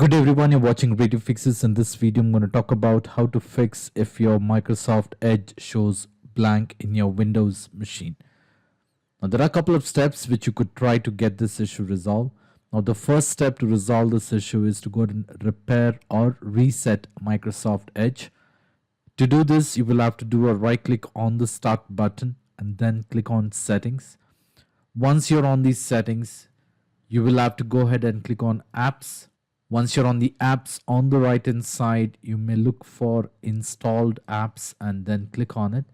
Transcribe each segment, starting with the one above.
Good day everyone, you're watching Radio Fixes. In this video I'm going to talk about how to fix if your Microsoft Edge shows blank in your Windows machine. Now there are a couple of steps which you could try to get this issue resolved. Now the first step to resolve this issue is to go and repair or reset Microsoft Edge. To do this, you will have to do a right click on the start button and then click on settings. Once you're on these settings, you will have to go ahead and click on apps. Once you're on the apps, on the right hand side, you may look for installed apps and then click on it.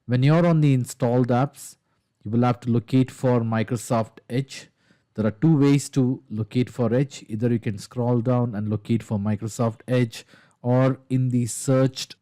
When you're on the installed apps, you will have to locate for Microsoft Edge. There are two ways to locate for Edge. Either you can scroll down and locate for Microsoft Edge, or in the search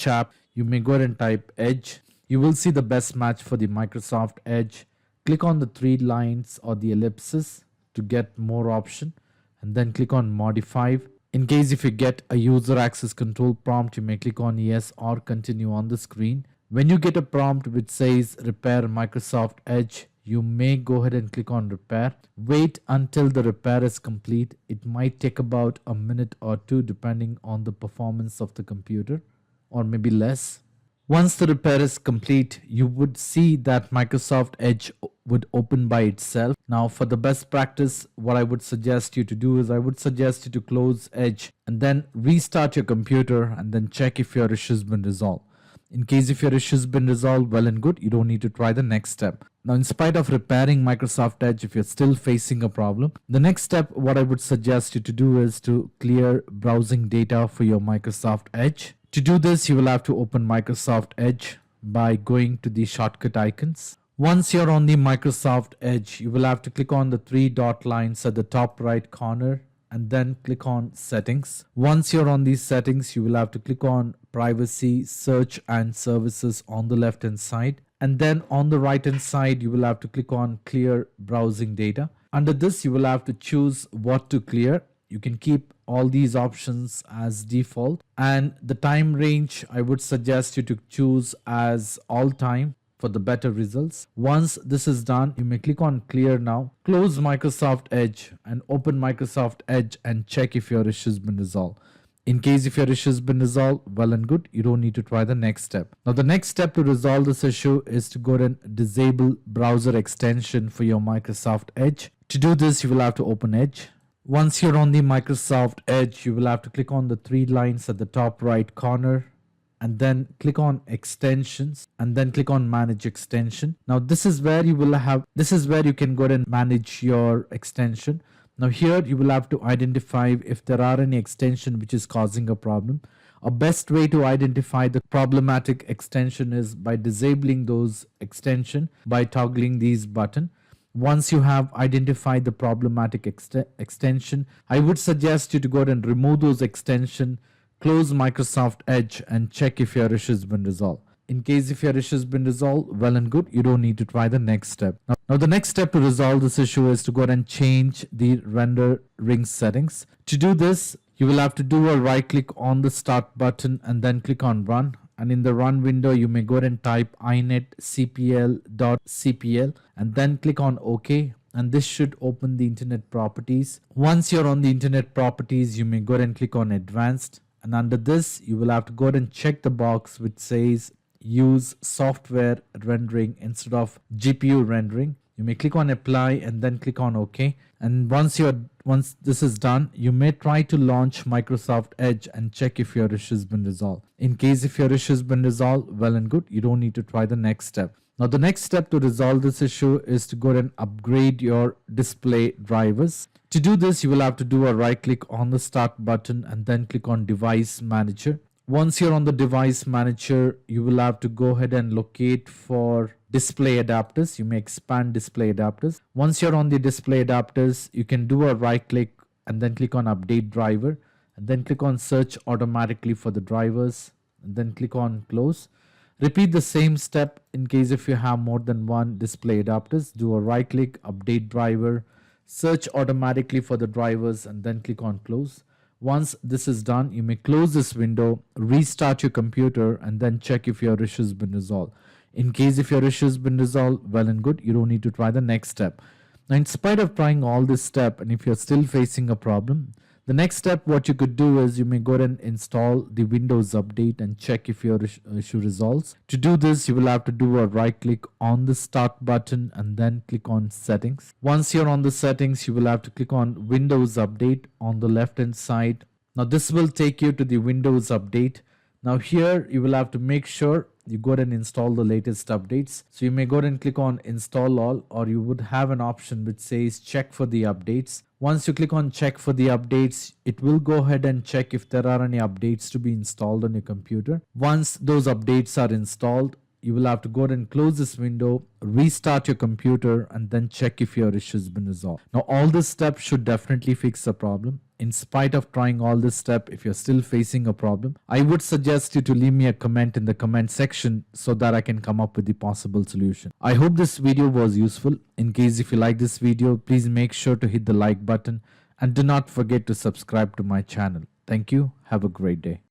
app, you may go ahead and type Edge. You will see the best match for the Microsoft Edge. Click on the three lines or the ellipses to get more option, and then click on modify. In case if you get a user access control prompt, you may click on yes or continue on the screen. When you get a prompt which says repair Microsoft Edge, you may go ahead and click on repair. Wait until the repair is complete. It might take about a minute or two depending on the performance of the computer, or maybe less. Once the repair is complete, you would see that Microsoft Edge would open by itself. Now for the best practice, what I would suggest you to do is I would suggest you to close Edge and then restart your computer and then check if your issue has been resolved. In case if your issue has been resolved, well and good, you don't need to try the next step. Now in spite of repairing Microsoft Edge, if you're still facing a problem, the next step what I would suggest you to do is to clear browsing data for your Microsoft Edge. To do this, you will have to open Microsoft Edge by going to the shortcut icons. Once you're on the Microsoft Edge, you will have to click on the three dot lines at the top right corner and then click on settings. Once you're on these settings, you will have to click on privacy, search and services on the left hand side. And then on the right hand side, you will have to click on clear browsing data. Under this, you will have to choose what to clear. You can keep all these options as default, and the time range I would suggest you to choose as all time for the better results. Once this is done, you may click on clear now, close Microsoft Edge and open Microsoft Edge and check if your issue has been resolved. In case if your issue has been resolved, well and good, you don't need to try the next step. Now the next step to resolve this issue is to go ahead and disable browser extension for your Microsoft Edge. To do this, you will have to open Edge. Once you're on the Microsoft Edge, you will have to click on the three lines at the top right corner and then click on extensions and then click on manage extension. Now this is where you can go ahead and manage your extension. Now here you will have to identify if there are any extension which is causing a problem. A best way to identify the problematic extension is by disabling those extension by toggling these button. Once you have identified the problematic extension, I would suggest you to go ahead and remove those extensions, close Microsoft Edge and check if your issue has been resolved. In case if your issue has been resolved, well and good, you don't need to try the next step. Now the next step to resolve this issue is to go ahead and change the rendering settings. To do this, you will have to do a right click on the start button and then click on run. And in the run window, you may go ahead and type inetcpl.cpl and then click on OK. And this should open the internet properties. Once you're on the internet properties, you may go ahead and click on advanced. And under this, you will have to go ahead and check the box which says use software rendering instead of GPU rendering. You may click on apply and then click on OK. And once this is done, you may try to launch Microsoft Edge and check if your issue has been resolved. In case if your issue has been resolved, well and good, you don't need to try the next step. Now the next step to resolve this issue is to go ahead and upgrade your display drivers. To do this, you will have to do a right click on the start button and then click on device manager. Once you're on the device manager, you will have to go ahead and locate for display adapters. You may expand display adapters. Once you're on the display adapters, you can do a right click and then click on update driver and then click on search automatically for the drivers and then click on close. Repeat the same step in case if you have more than one display adapters. Do a right click, update driver, search automatically for the drivers and then click on close. Once this is done, you may close this window, restart your computer and then check if your issue has been resolved. In case if your issue has been resolved, well and good, you don't need to try the next step. Now, in spite of trying all this step, and if you're still facing a problem, The next step, what you could do is you may go ahead and install the Windows update and check if your issue resolves. To do this, you will have to do a right click on the start button and then click on settings. Once you're on the settings, you will have to click on Windows update on the left hand side. Now this will take you to the Windows update. Now here you will have to make sure you go ahead and install the latest updates. So you may go ahead and click on install all, or you would have an option which says check for the updates. Once you click on check for the updates, it will go ahead and check if there are any updates to be installed on your computer. Once those updates are installed, you will have to go ahead and close this window, restart your computer, and then check if your issue has been resolved. Now all these steps should definitely fix the problem. In spite of trying all this step, if you're still facing a problem, I would suggest you to leave me a comment in the comment section so that I can come up with the possible solution. I hope this video was useful. In case if you like this video, please make sure to hit the like button and do not forget to subscribe to my channel. Thank you. Have a great day.